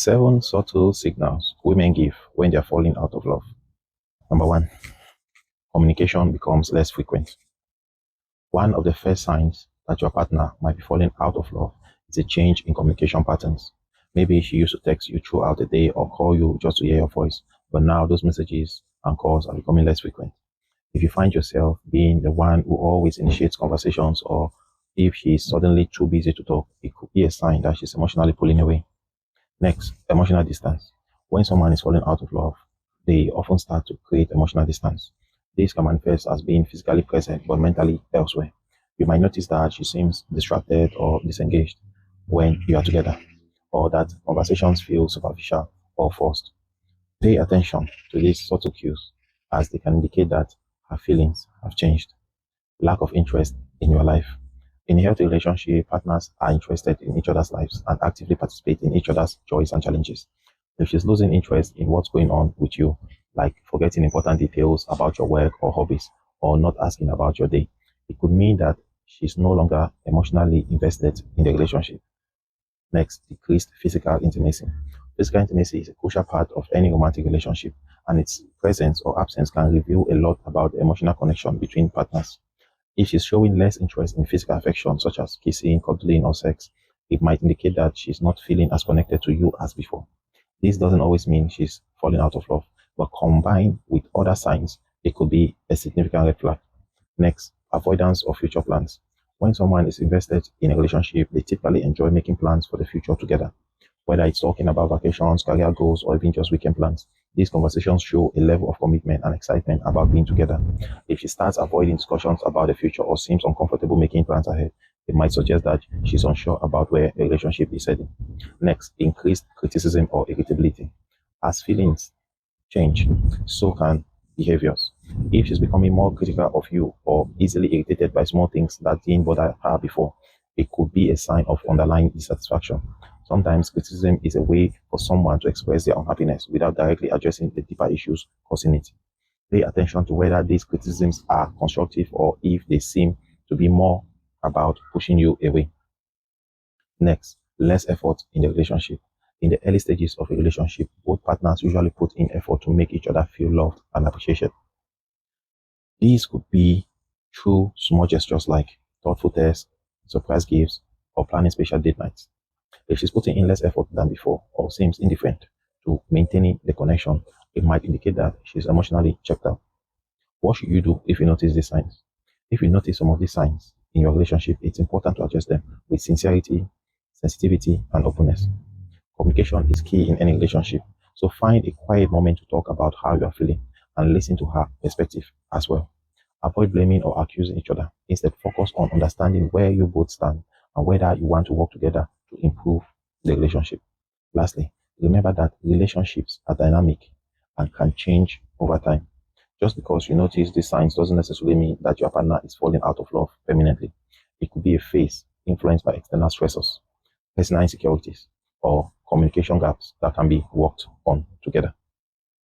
7 subtle signals women give when they are falling out of love. Number 1, communication becomes less frequent. One of the first signs that your partner might be falling out of love is a change in communication patterns. Maybe she used to text you throughout the day or call you just to hear your voice, but now those messages and calls are becoming less frequent. If you find yourself being the one who always initiates conversations, or if she's suddenly too busy to talk, it could be a sign that she's emotionally pulling away. Next, emotional distance. When someone is falling out of love, they often start to create emotional distance. This can manifest as being physically present but mentally elsewhere. You might notice that she seems distracted or disengaged when you are together, or that conversations feel superficial or forced. Pay attention to these subtle cues, as they can indicate that her feelings have changed. Lack of interest in your life. In a healthy relationship, partners are interested in each other's lives and actively participate in each other's joys and challenges. If she's losing interest in what's going on with you, like forgetting important details about your work or hobbies, or not asking about your day, it could mean that she's no longer emotionally invested in the relationship. Next, decreased physical intimacy. Physical intimacy is a crucial part of any romantic relationship, and its presence or absence can reveal a lot about the emotional connection between partners. If she's showing less interest in physical affection, such as kissing, cuddling, or sex, it might indicate that she's not feeling as connected to you as before. This doesn't always mean she's falling out of love, but combined with other signs, it could be a significant red flag. Next, avoidance of future plans. When someone is invested in a relationship, they typically enjoy making plans for the future together. Whether it's talking about vacations, career goals, or even just weekend plans, these conversations show a level of commitment and excitement about being together. If she starts avoiding discussions about the future or seems uncomfortable making plans ahead, it might suggest that she's unsure about where the relationship is heading. Next, increased criticism or irritability. As feelings change, so can behaviors. If she's becoming more critical of you or easily irritated by small things that didn't bother her before, it could be a sign of underlying dissatisfaction. Sometimes criticism is a way for someone to express their unhappiness without directly addressing the deeper issues causing it. Pay attention to whether these criticisms are constructive or if they seem to be more about pushing you away. Next, less effort in the relationship. In the early stages of a relationship, both partners usually put in effort to make each other feel loved and appreciated. These could be through small gestures like thoughtful texts, surprise gifts, or planning special date nights. If she's putting in less effort than before or seems indifferent to maintaining the connection, it might indicate that she's emotionally checked out. What should you do if you notice these signs? If you notice some of these signs in your relationship, it's important to address them with sincerity, sensitivity, and openness. Communication is key in any relationship, so find a quiet moment to talk about how you are feeling and listen to her perspective as well. Avoid blaming or accusing each other. Instead, focus on understanding where you both stand and whether you want to work together to improve the relationship. Lastly, remember that relationships are dynamic and can change over time. Just because you notice these signs doesn't necessarily mean that your partner is falling out of love permanently. It could be a phase influenced by external stressors, personal insecurities, or communication gaps that can be worked on together.